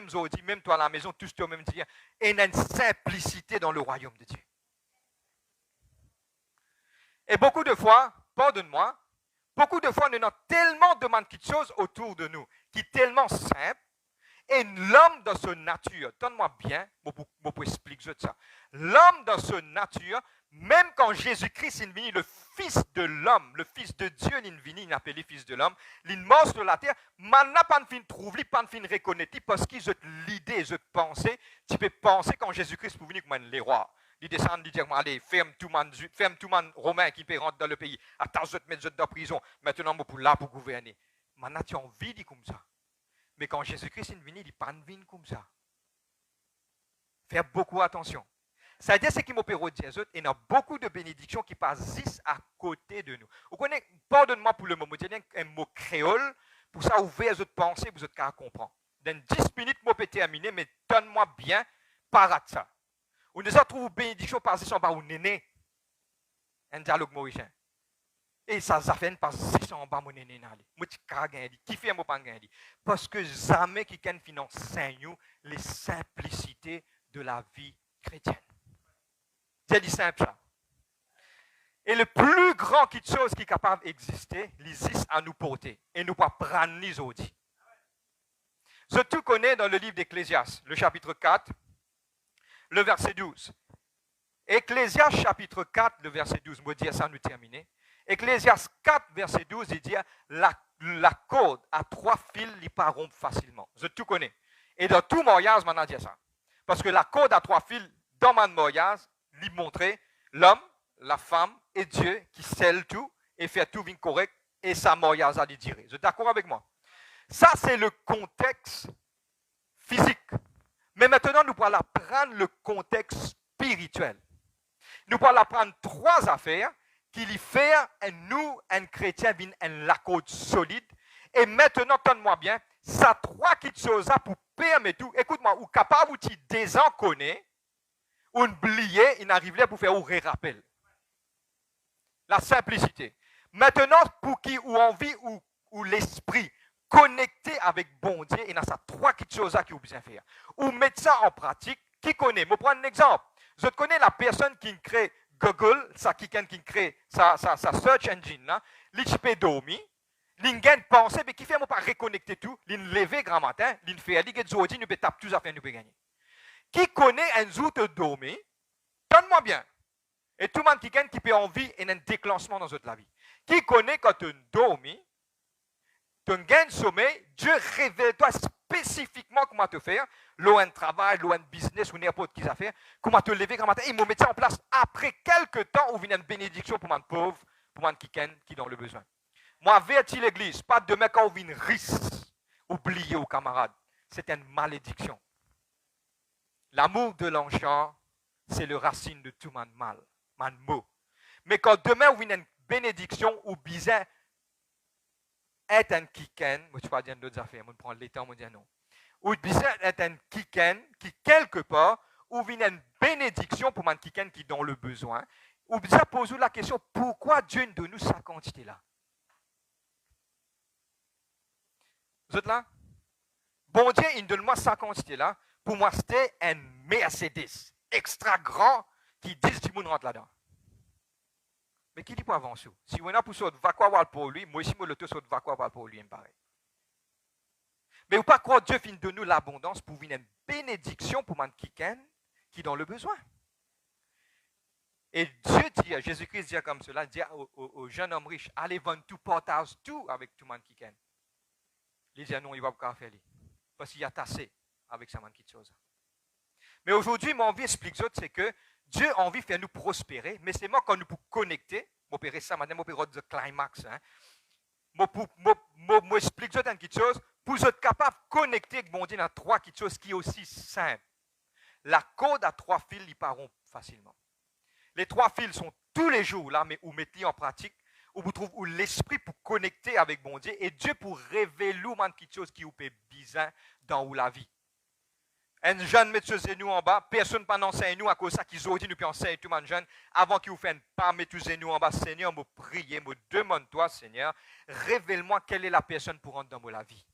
aujourd'hui, même toi à la maison, tous toi-même dire, et il y a une simplicité dans le royaume de Dieu. Et beaucoup de fois, pardonne-moi, beaucoup de fois, nous avons tellement de petites choses autour de nous, qui est tellement simple, et l'homme dans sa nature, donne-moi bien, je peux expliquer ça. L'homme dans sa nature, même quand Jésus-Christ est venu, le Fils de l'homme, le Fils de Dieu, il est venu, il est appelé Fils de l'homme, il est mort sur la terre, maintenant, pas de fin trouver, pas de fin reconnaître, parce qu'ils ont l'idée, ils ont pensé, tu peux penser quand Jésus-Christ est venu comme les rois. Il descend, il dit, allez, ferme tout le monde romain qui peut rentrer dans le pays, attends, je te mets dans la prison, maintenant, je suis là pour gouverner. Maintenant, tu as envie de comme ça. Mais quand Jésus-Christ est venu, il n'est pas venu comme ça. Faire beaucoup attention. Ça veut dire ce qui m'opère au Dieu, et il y a beaucoup de bénédictions qui passent juste à côté de nous. Vous connaissez, pardonne-moi pour le mot, je dis un mot créole, pour ça ouvrir les autres pensées, pour les autres cas comprendre. Dans 10 minutes, je peux terminer, mais donne-moi bien, par ça. On nous a trouvé bénédiction par sur bas ou néné. Un dialogue mauricien. Et ça fait une passe en bas mon néné nali. Moi tu gagné qui fait moi pas gagné. Parce que jamais qui can financer les simplicités de la vie chrétienne. C'est dit simple ça. Et le plus grand qui chose qui est capable d'exister, l'existe à nous porter et nous pas prendre les autres. Je tout connais dans le livre d'Ecclésiaste, le chapitre 4, le verset 12. Ecclésiaste chapitre 4, le verset 12, me dire ça, nous terminer. Ecclésiaste 4, verset 12, il dit la corde à 3 fils, il pas rompre facilement. Je tout connais. Et dans tout mariage, maintenant, dit ça. Parce que la corde à 3 fils, dans mon mariage, il montrait l'homme, la femme et Dieu qui scellent tout et fait tout bien correct et sa mariage à lui dire. Vous êtes d'accord avec moi? Ça, c'est le contexte physique. Mais maintenant, nous allons prendre le contexte spirituel. Nous allons prendre 3 affaires qui lui font nous, un chrétien, un accord solide. Et maintenant, donne-moi bien, ça 3 choses pour permettre tout. Écoute-moi, ou capable de désenconner, ou oublier, il n'arrive pas pour faire un rappel. La simplicité. Maintenant, pour qui ou envie ou l'esprit connecté avec bon Dieu, il y a ça 3 choses qui vous besoin faire. Ou mettre ça en pratique, qui connaît? Je vais prendre un exemple. Je connais la personne qui crée Google, ça qui crée sa search engine, l'IHP dormi, l'ingen penser, mais qui fait moi pas reconnecter tout, l'in lever grand matin, l'in fait aller que aujourd'hui nous peut taper tous affaires nous peut gagner. Qui connaît un jour de dormir? Donne-moi bien. Et tout le monde qui peut envie et un déclenchement dans notre vie. Qui connaît quand tu dormis, tu gagnes sommeil, Dieu révèle-toi spécifiquement comment te faire, loin de travail, loin de business ou n'importe qui affaire, comment te lever grand matin, et me mettre ça en place après quelques temps où vient une bénédiction pour mon pauvre, pour mon qui est dans le besoin. Moi, avertis l'église, pas demain quand on vient risque, oublier aux camarades, c'est une malédiction. L'amour de l'enchant, c'est le racine de tout mon mal, mon mot. Mais quand demain on vient une bénédiction ou bizarre, est un kiken, moi je ne vais pas dire d'autres affaires, je prends le temps, je dis non. Ou bizarre est un kiken qui quelque part, ou vient une bénédiction pour mon kiken qui est dans le besoin, ou bizarre pose la question, pourquoi Dieu nous donne sa quantité là? Vous êtes là? Bon Dieu, il donne moi sa quantité là. Pour moi, c'était un Mercedes extra grand qui dit que tout le monde rentre là-dedans. Mais qui dit pour avancer? Si on a pour ça, va quoi pour lui, moi aussi, moi, l'auto, ça va quoi pour lui, pareil. Mais vous pas croire Dieu finit de nous l'abondance pour venir une bénédiction pour man qui est dans le besoin. Et Dieu dit, Jésus-Christ dit comme cela, dit au jeune homme riche, allez vendre tout, partage tout avec tout le monde qui ken. Il dit non, il va pas faire. Parce qu'il y a tassé avec sa man qui chose. Mais aujourd'hui, mon envie explique c'est que Dieu a envie de faire nous prospérer, mais c'est moi quand nous pouvons connecter, m'opérer ça, maintenant m'opérer le climax. Moi explique une petite chose, pour être capable de connecter avec mon Dieu dans 3 petites choses qui est aussi simple. La corde à 3 fils, ils partent facilement. Les 3 fils sont tous les jours là, mais vous mettez en pratique, où vous trouvez l'esprit pour connecter avec mon Dieu et Dieu pour révéler une petite chose qui vous fait bizarre dans la vie. Un jeune met ses genoux en bas, personne ne peut enseigner nous à cause de ça qu'ils ont dit nous peut enseigner tout le monde jeune avant qu'ils vous fassent pas mettre ses genoux en bas. Seigneur, me prier, me demande-toi, Seigneur, révèle-moi quelle est la personne pour rentrer dans la vie.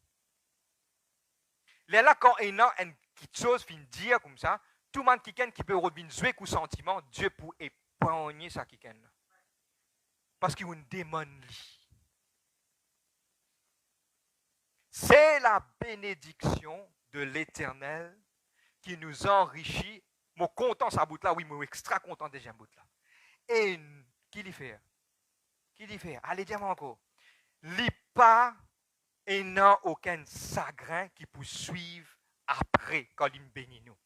Là, quand il y a une petite chose, fin dire comme ça, tout le monde qui peut revenir jouer ou sentiment, Dieu peut épargner ça qui ken. Parce qu'il y a une démon. C'est la bénédiction de l'Éternel qui nous enrichit. Je suis content de ce bout là, oui, je suis extra content de ce bout là. Et qui l'y fait? Qui l'y fait? Allez, dis-moi encore. L'y pas et n'a aucun chagrin qui peut suivre après quand il bénit nous.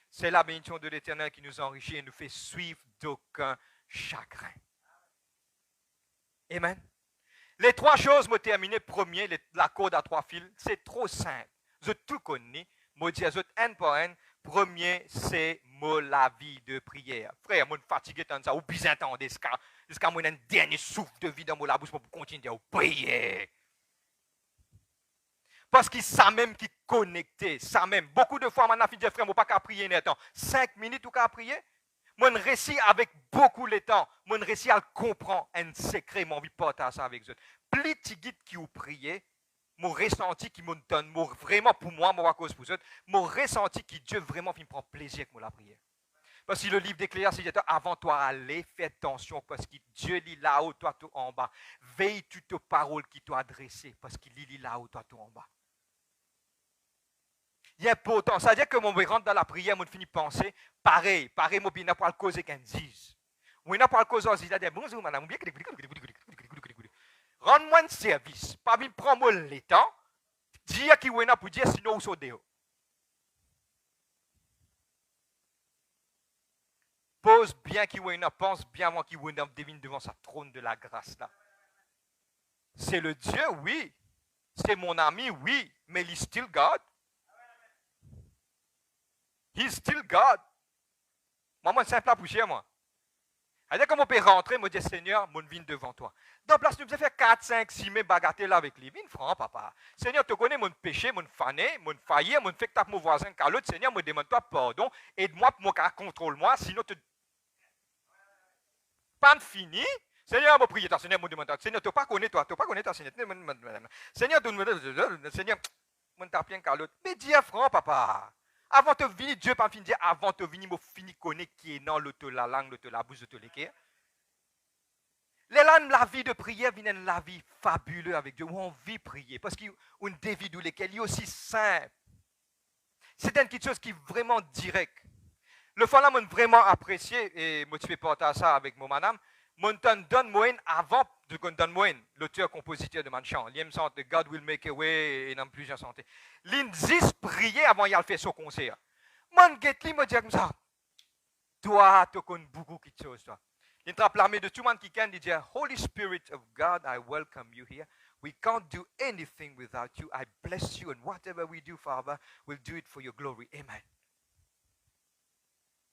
C'est la bénédiction de l'Éternel qui nous enrichit et nous fait suivre d'aucun chagrin. Amen. Les 3 choses, je terminer. Premier, la corde à 3 fils, c'est trop simple. Je tout connais. Je dis à eux, un par un, Premier, c'est la vie de prière. Frère, je suis fatigué de ça, ou bien attendre jusqu'à moi un dernier souffle de vie dans mon la bouche pour continuer à prier. Parce qu'il sait même qui connecté, ça même. Beaucoup de fois, je dis, frère, je ne pas qu'à prier un temps. 5 minutes ou qu'à prier. Moi, je réussis avec beaucoup de temps. Moi, je réussis à le comprendre, un secret, mon envie de partager ça avec eux. Plus tu guides qui vous priez, mon ressenti qui me donne, vraiment pour moi, à cause pour eux, mon ressenti qui Dieu vraiment me prend plaisir avec la prière. Parce que le livre d'Ecclésiaste, c'est avant toi, allez, fais attention, parce que Dieu lit là-haut, toi, tout en bas. Veille toutes aux paroles qui t'ont adressées, parce qu'il lit là-haut, toi, tout en bas. Il est important. Ça veut dire que mon rentre dans la prière, je finis de penser, pareil, mon bien n'a pas le cause qu'un dise. Ou il n'a pas le cause, il a dit, bonjour, madame, rends-moi un service. Pas bien prendre le temps, dire qu'il y a pour dire, sinon, vous êtes dehors. Pose bien qu'il y a, pense bien avant qu'il y a devine devant sa trône de la grâce là. C'est le Dieu, oui. C'est mon ami, oui. Mais il est still God. He's still God. Moi, c'est simple à bouger, moi. C'est-à-dire que je peux rentrer, me dire, Seigneur, mon vie devant toi. Dans la place, nous faisons faire 4, 5, 6 000 bagatelles avec lui. Vine franc, papa. Seigneur, tu connais mon péché, mon fané, mon faillir, mon fait que tu mon voisin, car l'autre, Seigneur, me demande-toi pardon. Aide-moi pour mon cas, contrôle-moi, sinon tu. Pas fini. Seigneur, je prie, Seigneur, me demande, Seigneur, tu pas connais toi, Seigneur. Seigneur, Seigneur, mon tapien, car l'autre. Mais dis franc, papa. Avant de venir, Dieu pas fini dire, avant de venir, je finis connaître qui est dans la langue, la bouche, de l'équerre. La vie de prière vient la vie fabuleuse avec Dieu, où on vit prier, parce qu'il y a une vie lequel est aussi simple. C'est quelque chose qui est vraiment direct. Le fois là, je vraiment apprécié et motivé par ça avec mon madame. Mon donne moyen avant de donne moyen, l'auteur-compositeur de mon chant. Il me semble que God will make a way et dans plusieurs santé. L'indis prier avant d'y faire son concert. Mon get-li me dit comme ça. Toi, tu connais beaucoup de choses, toi. Il trappe l'armée de tout le monde qui can dit Holy Spirit of God, I welcome you here. We can't do anything without you. I bless you, and whatever we do, Father, we'll do it for your glory. Amen.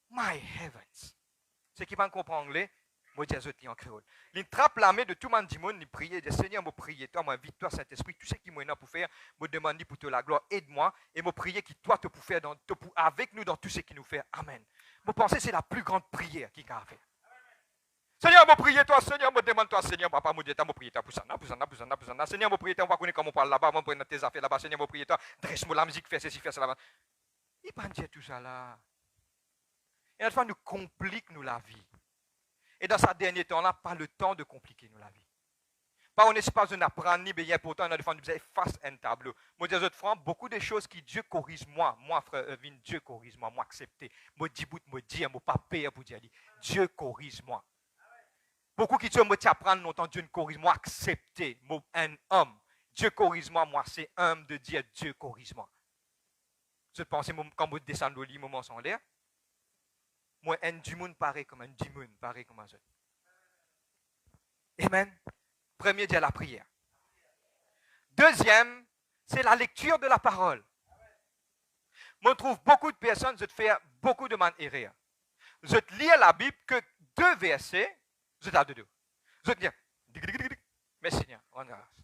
My heavens. Ce qui va comprendre anglais, moi je dis en créole. Il trappe l'armée de tout le monde du monde, il prie, il dit Seigneur, moi prie, toi, moi invite toi Saint-Esprit, tout ce qui m'est là pour faire, me demande pour te la gloire, aide-moi, et me prier qui toi te pour faire avec nous dans tout ce qui nous fait. Amen. Vous pensez que c'est la plus grande prière qu'il a fait. Seigneur, me prier toi, Seigneur, me demande toi, Seigneur, papa, me dit, me prier toi pour ça, Seigneur, me prier toi, on va connaître comment on parle là-bas, on prendre tes affaires là-bas, Seigneur, me prier toi, dresse-moi la musique, fais ceci, fais ça là-bas. Il ne peut pas dire tout ça là. Et à la fois, nous complique la vie. Et dans ce dernier temps-là, pas le temps de compliquer la vie. Pas un espace de n'apprendre ni bien pourtant, on a des fois, nous face un tableau. Moi, je dis francs, beaucoup de choses qui Dieu corrige moi, frère Evin, Dieu corrige moi accepter. Moi, dis bout, me dire, moi, pas payer pour dire, Dieu corrige moi. Beaucoup qui sont me apprendre longtemps, Dieu ne corrige moi, accepter, moi, un homme. Dieu corrige moi, c'est homme de dire, Dieu corrige moi. Je pense, quand je descends au lit, moment sans l'air, moi, un du monde pareil comme un du monde, pareil comme un autre. Amen. Premier, c'est la prière. Deuxième, c'est la lecture de la parole. Je trouve beaucoup de personnes, je te fais beaucoup de manières. Je te lis la Bible que 2 versets, je t'ai de 2. Je te dis, mais Seigneur, on grâce.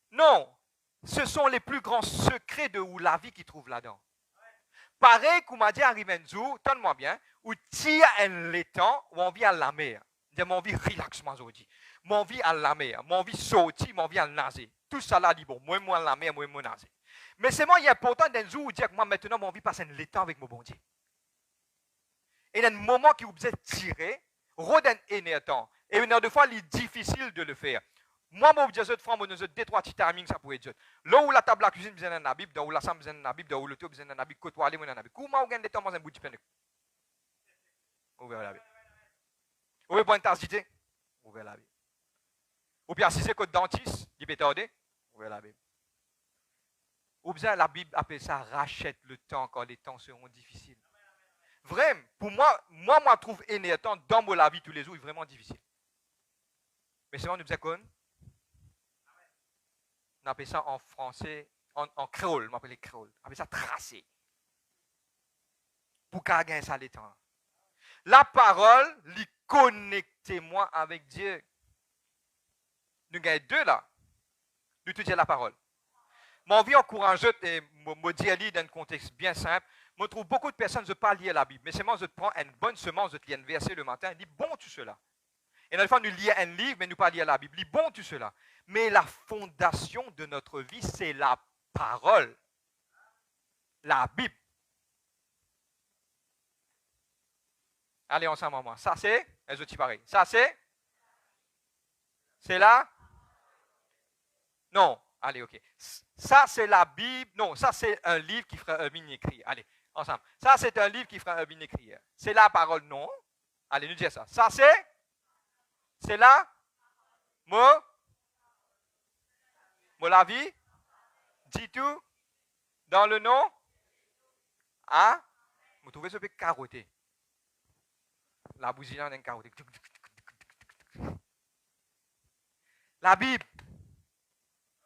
Non, ce sont les plus grands secrets de où la vie qui trouve là-dedans. Pareil qu'on m'a dit à Rivenzou, donne-moi bien, où tu as un l'étang, où on vit à la mer. Mon vie relaxement aujourd'hui. Mon vie à la mer, mon vie sortie, mon vie à nager. Tout ça là dit bon, moi à la mer, moi nager. Mais c'est moi il est important d'un jour où dire que moi maintenant mon vie passe un l'étang avec mon bon Dieu. Et dans le moment qui vous êtes tiré, rodin énertant. Et dans deux fois il est difficile de le faire. Moi, je dis franc, je dis 2-3 petits timings, ça pourrait être. Là où la table à cuisine besoin d'un Bible, là où la salle besoin d'un Bible, là où le tout besoin d'un Bible, côtoyer besoin d'un Bible. Comment vous gagnez des temps dans un bout de pain? Ouvrez la Bible. Ouvrez pour une tasse d'idée. Ouvrez la Bible. Ou bien si c'est que dentiste, il peut t'aider. Ouvrez la Bible. Ou bien la Bible appelle ça rachète le temps quand les temps seront difficiles. Vraiment, pour moi, je trouve énervant dans la vie tous les jours, est vraiment difficile. Mais c'est moi, nous disons quoi? On appelle ça en français, en créole, on appelle créole. On appelle ça tracé. pour gagner ça les temps. La parole, lui connectez-moi avec Dieu. Nous gagnons deux là. Nous te dire la parole. Mon vie encourageante et me dire dans un contexte bien simple. Je trouve beaucoup de personnes ne pas lire la Bible. Mais seulement je prends une bonne semence, je lis un verset le matin, je dis bon tout cela. Et dans le fond, nous lisons un livre, mais nous pas lire la Bible. Je dis bon tout cela. Mais la fondation de notre vie, c'est la parole. La Bible. Allez ensemble à moi. Ça c'est, les outils pareils. Ça c'est là? Non. Allez, ok. Ça c'est la Bible. Non, ça c'est un livre qui fera un mini-écrit. Allez, ensemble. Ça c'est un livre qui fera un mini-écrit. C'est la parole, non? Allez, nous dire ça. Ça c'est là? Moi la vie? Dis tout? Dans le nom? Ah? Vous trouvez ce peu carotté? La bougie là, on a carotté. La Bible.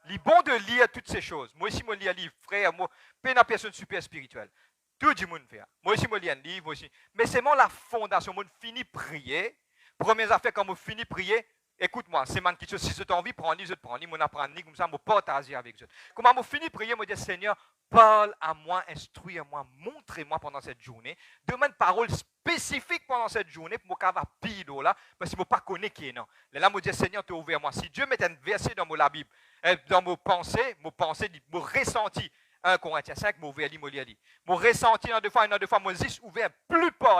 Il est bon de lire toutes ces choses. Moi aussi, je lis un livre, frère. Moi, je suis une personne super spirituelle. Tout le monde fait. Moi aussi, je lis un livre. Moi aussi. Mais c'est moi la fondation. Moi, je finis prier. Première affaire, quand je finis prier, écoute-moi, c'est man qui si je t'ai envie, prends-le, je te prends-le, je apprends, comme ça, je partage avec eux. Comment je finis prier, je dis, Seigneur, parle à moi, instruis-moi, montrez-moi pendant cette journée. Demande parole spécifique pendant cette journée pour que je puisse pile là, parce que je ne pas connaître qui est non. Là, je dis, Seigneur, tu as ouvert moi. Si Dieu met un verset dans la Bible, dans mes pensées, mon ressenti, 1 Corinthiens 5, je ouvert li. Mon ressenti, une fois, moi, j'ai ouvert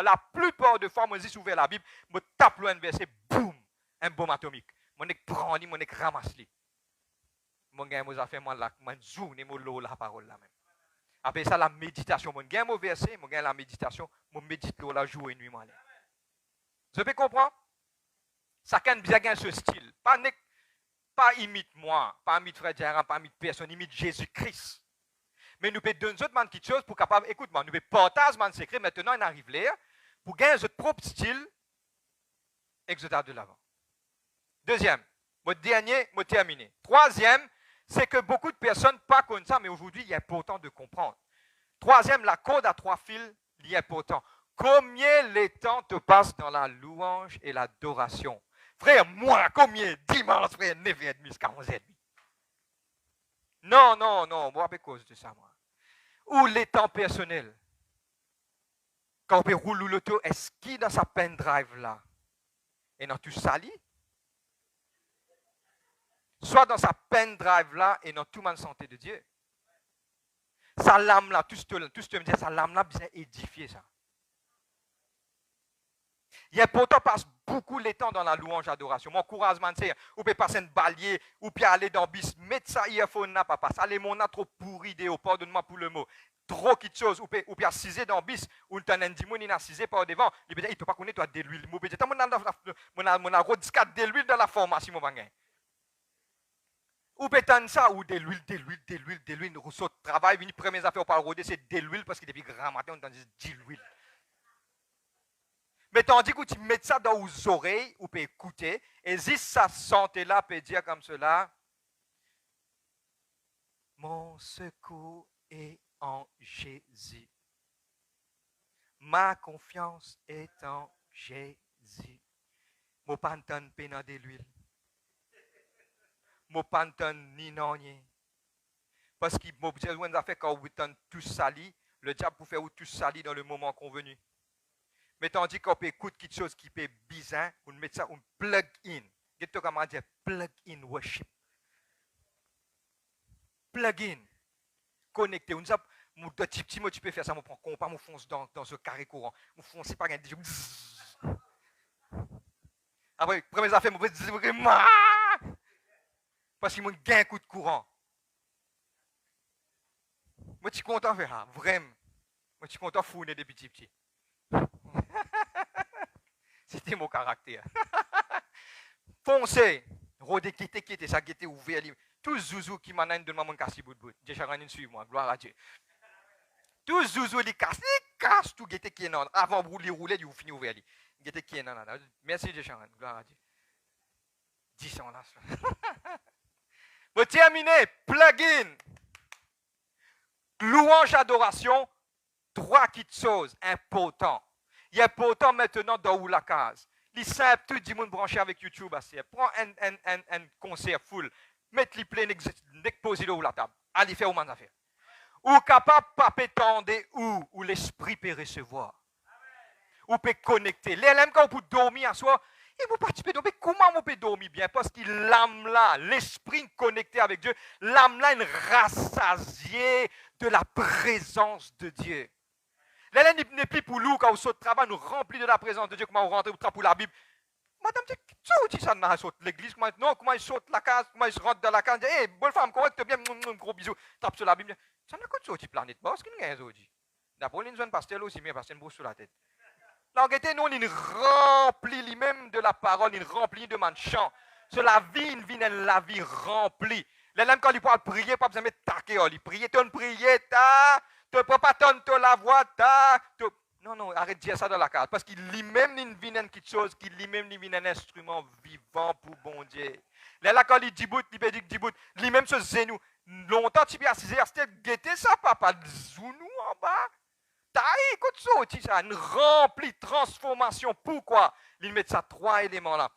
la plupart de fois, moi, j'ai ouvert la Bible, je tape un verset, boum, un bombe atomique. Je prends, je ramasse. Je fais ma journée, la parole là même. Après ça, la méditation. Je gagne mon verset, je gagne la méditation, je médite la jour et nuit. Vous peux comprendre? Chacun bien gagne ce style. Pas imite moi, pas imite Frère Gérard, pas imite personne, imite Jésus-Christ. Mais nous pouvons donner d'autres quelque chose pour capable, écoute-moi, nous pouvons partager mon secret, maintenant on arrive là, pour gagner notre propre style, exodat de l'avant. Deuxième, mon dernier, mon terminé. Troisième, c'est que beaucoup de personnes pas comme ça, mais aujourd'hui, il est important de comprendre. Troisième, la corde à 3 fils, il est important. Combien le temps te passe dans la louange et l'adoration? Frère, moi, combien dimanche, frère, 9h30 jusqu'à 11h30? Non, moi, à cause de ça, moi. Ou les temps personnels. Quand on roule l'auto, est-ce qu'il dans sa pendrive là? Et dans tout sali? Soit dans sa pendrive là et dans toute ma santé de Dieu. Sa lame là, tout ce que me dit, sa lame là, bien édifier ça. Il est important de passer beaucoup de temps dans la louange d'adoration. Mon encouragement, c'est, ou peut passer un ballier, ou peut aller dans le bis, mettre ça earphone là, papa. Ça, les mon a trop pourri, pardonne-moi pour le mot. Trop quelque chose, ou peut assiser dans le bis, ou tu as un dimon, il a assisé par devant, il peut dire, il ne peut pas connaître, toi, de l'huile. Je peux dire, mon a rediscat de l'huile dans la formation, mon bagage. Ou peut-être ça, ou de l'huile, nous ressort de travail, les premières affaires, on parle de c'est de l'huile, parce que depuis grand matin, on dit de l'huile. Mais tandis que tu mets ça dans les oreilles, ou peut écouter, et si ça santé là peut dire comme cela, mon secours est en Jésus. Ma confiance est en Jésus. Mon pantan pénal de l'huile. Mon pantan ni non rien. Parce qu'il m'a besoin de faire quand vous êtes tout sali, le diable peut faire tout sali dans le moment convenu. Mais tandis qu'on peut écouter quelque chose qui peut bizarre, on met ça, on plug in. Qu'est-ce que comment dire? Plug in worship. Plug in. Connecté. On dit ça, petit mot, tu peux faire ça, on prend pas, on fonce dans ce carré courant. On fonce pas, après, première affaire, on va dire vraiment. Parce qu'il m'a gagné un coup de courant. Moi, je suis content de faire ça, vraiment. Moi, je suis content de fourner des petits. C'était mon caractère. Foncez. Rodé, qui était, ça qui était ouvert. Tous zouzous qui m'amènent de mon casse bout de bout. J'ai chacun suivre moi, gloire à Dieu. Tous zouzous, ils cassent tout qui est non. Avant de rouler, ils finissent ouvert. Qui est non. Merci, j'ai chacun, gloire à Dieu. 10 ans là. Pour terminer, plug-in. Louange, adoration. trois petites choses importantes. Il est important maintenant dans la case. Les simple, tout le monde branché avec YouTube. Prends un concert full. Mettez les play, poser là la table. Allez faire aux affaires. Ou capable de pas pétendre où l'esprit peut recevoir. Ou peut connecter. Les LM quand vous dormir à soi, et vous participez dormir. Comment vous pouvez dormir bien? Parce que l'âme là, l'esprit connecté avec Dieu, l'âme là est rassasiée de la présence de Dieu. L'élève n'est plus pour nous quand on saute travail, nous remplit de la présence de Dieu, comment on rentre pour la Bible. Madame, tu sais ça dans l'église, comment il saute la case, comment il se rentre dans la case, hey, bonne femme, correcte, bien, gros bisous, tape sur la Bible. Ça n'a pas de sortie planète, parce qu'il y a un aujourd'hui. D'abord, il y a une pasteur aussi, mais parce qu'il y a une brosse sur la tête. Là, regardez, nous, il remplit lui-même de la parole, il remplit de man chant. Sur la vie, la vie remplie. L'élève, quand il parle prier, pas besoin de mettre taquer, il prie, tu prier, tu ne peux pas tenter la voix, Non, arrête de dire ça dans la carte. Parce qu'il lui-même il vient quelque chose, qu'il lui-même il vient un instrument vivant pour bon Dieu. Là, quand il dit bout, il peut dire dit bout, lui-même se zénou. Longtemps, tu peux assiser, guetter ça, papa, zounou en bas. Écoute ça, une remplie transformation. Pourquoi? Il met ça trois éléments là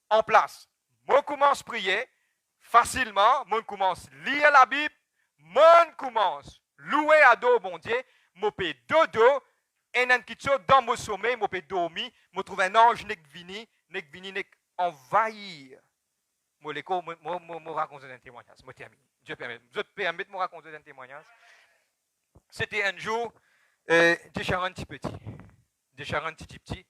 en place. Moi, commence à prier facilement. Moi, commence à lire la Bible. Moi, commence louer à dos, bon Dieu. Moi, peux dodo. Et dans mon sommeil, je peux dormir. Je trouve un ange qui vient envahir. Je raconte un témoignage. Je termine. Je permets de me raconter un témoignage. C'était un jour, des charants petit,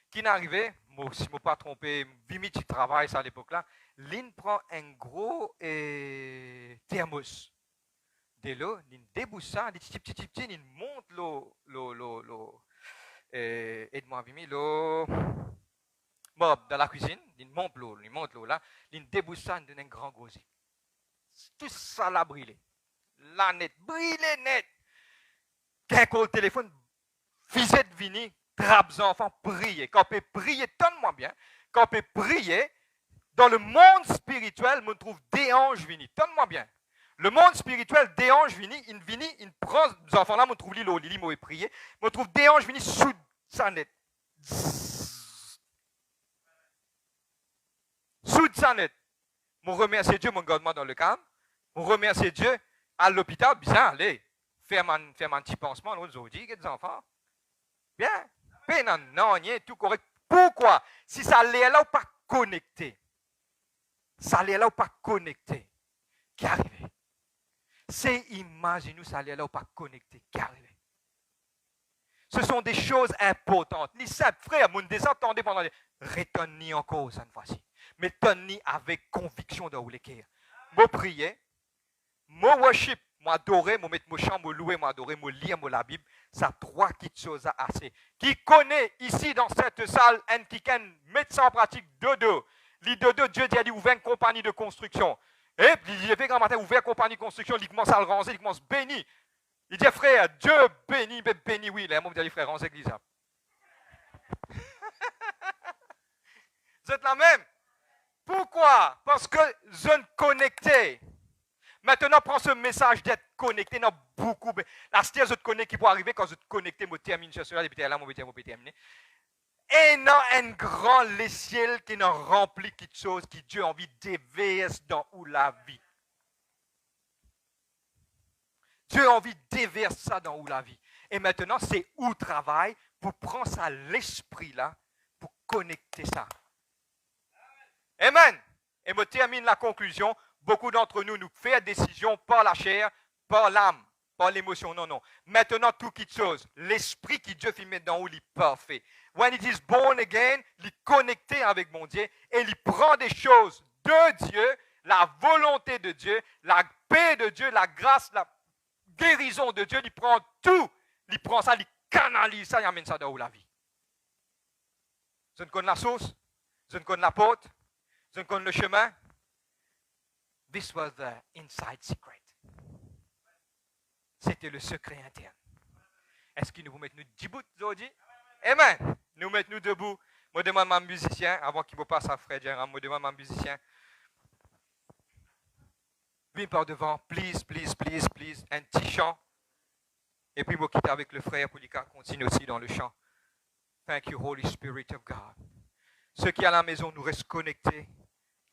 qui n'arrivait, si je ne me pas trompé, 8 minutes de travail à l'époque-là, Lynn prend un gros thermos. De l'eau, il débouche ça, il monte l'eau, aide-moi, l'eau, dans la cuisine, il monte l'eau là, il débouche ça, il donne un grand gosier. Tout ça l'a brûlé. La net, brûlé net. Quand le téléphone, visite vini, trappe les enfants, prier. Quand on peut prier, donne-moi bien, quand on peut prier, dans le monde spirituel, on trouve des anges vini, donne-moi bien. Le monde spirituel, des anges vini, il prend les enfants là, on trouve l'île, il prier, on trouve des anges vini sous sa net. Sous sa net. Je remercie Dieu, mon gouvernement dans le calme. Je remercie Dieu à l'hôpital, bien, allez, faire un petit pansement, nous autres, des enfants. Bien, non, tout correct. Pourquoi? Si ça l'est là ou pas connecté, ça l'est là ou pas connecté, qui arrive? C'est imaginez-nous ça l'est là ou pas connecté, qui arrive? Ce sont des choses importantes. Ni simple, frère, mon désentendez pendant les retournez encore cette fois-ci. Mais tenez avec conviction dans le cœur. Moi prier, moi worship, moi adorer, moi mettre mon chant, moi louer, moi adorer, moi lire moi la Bible, ça trois petites choses assez. Qui connaît ici dans cette salle un qui can mettre ça en pratique dodo. Les dodo, Dieu dit, il a ouvert une compagnie de construction. Et puis il fait grand matin ouvert une compagnie de construction, il commence à le ranger, il commence à bénir. Il dit frère, Dieu bénit, bénit oui, là, moi je dis frère, range l'église. Vous êtes la même. Pourquoi? Parce que je ne connecté. Maintenant, prends ce message d'être connecté. Non, beaucoup. La stia, je te connais qui peut arriver quand je te connecte, je termine sur cela, et puis là, je terminer. Et non, un grand les ciels qui nous remplit quelque chose qui Dieu a envie d'éveiller dans où la vie. Dieu a envie d'éveiller ça dans où la vie. Et maintenant, c'est où travail pour prendre ça l'esprit là, pour connecter ça. Amen. Et je termine la conclusion. Beaucoup d'entre nous faisons décision par la chair, par l'âme, par l'émotion. Non. Maintenant, tout quitte chose. L'esprit qui Dieu fait mettre dans où il est parfait. When it is born again, il est connecté avec mon Dieu et il prend des choses de Dieu, la volonté de Dieu, la paix de Dieu, la grâce, la guérison de Dieu. Il prend tout. Il prend ça, il canalise ça, il amène ça dans où la vie. Je ne connais la sauce, je ne connais la porte, je ne connais le chemin. This was the inside secret. C'était le secret interne. Est-ce qu'il nous met nous debout aujourd'hui? Amen. Nous mettons nous debout. Je demande à mon musicien, avant qu'il me passe à frère Gérard, je demande à mon musicien. Viens par devant, please, un petit chant. Et puis, moi, quitter avec le frère pour lui continue aussi dans le chant. Thank you, Holy Spirit of God. Ceux qui à la maison nous restent connectés,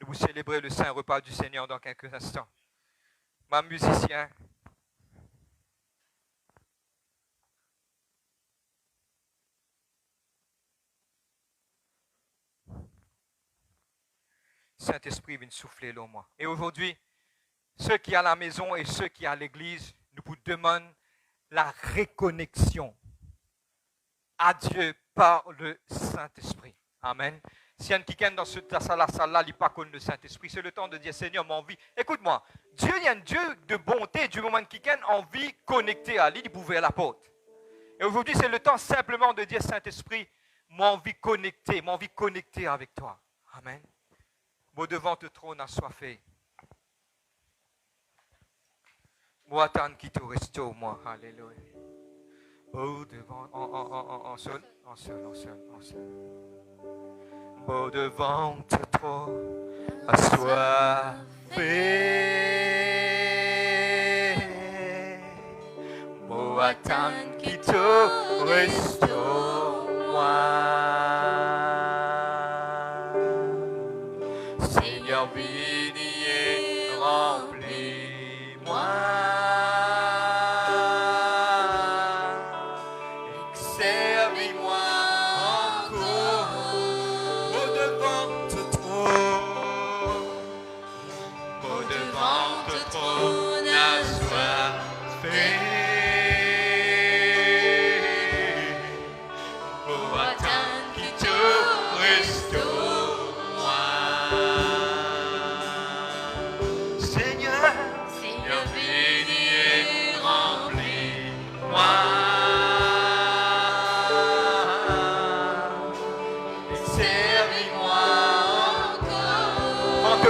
nous vous célébrer le saint repas du Seigneur dans quelques instants. Ma musicien. Saint-Esprit vient souffler en moi. Et aujourd'hui, ceux qui à la maison et ceux qui à l'église, nous vous demandons la réconnexion à Dieu par le Saint-Esprit. Amen. Si y a quelqu'un dans cette salle-là, il n'est pas connu le Saint-Esprit, c'est le temps de dire, Seigneur, mon envie. Écoute-moi, Dieu est un Dieu de bonté, du moment que quelqu'un a envie connecté à lui, il peut ouvrir la porte. Et aujourd'hui, c'est le temps simplement de dire, Saint-Esprit, mon envie connecté avec toi. Amen. Moi, devant te trône assoiffé. Moi, attends qui te restaure, moi. Alléluia. Oh, devant, en seul. Oh, devant te trône assoiffé. Moi, attends qui te restaure, moi. Seigneur, bénis et remplis-moi.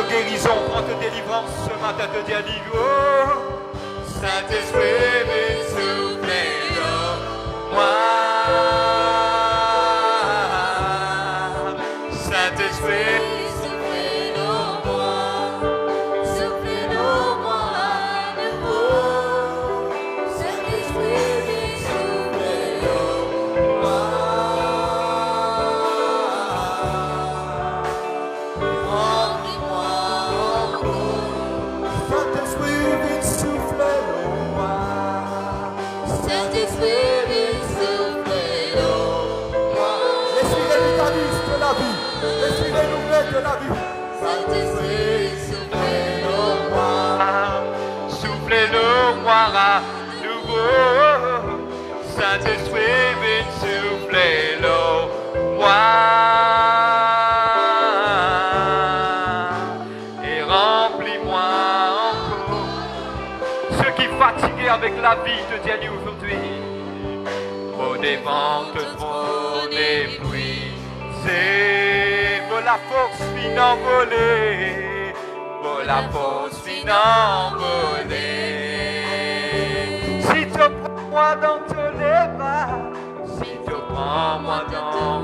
Guérison, prends ta délivrance ce matin, te dis à oh, Saint-Esprit, viens souffler en moi. Saint-Esprit, souffle en moi à nouveau. Saint-Esprit, viens souffler en moi. De la vie. Saint-Esprit, soufflez-le-moi à nouveau. Saint-Esprit, viens soufflez-le-moi et remplis-moi encore. Ceux qui fatigués avec la vie, te dis aujourd'hui, au devant te trône épuisé. La force fin envolée, pour la force fin envolée. Si tu prends moi dans tes bras, si tu prends moi dans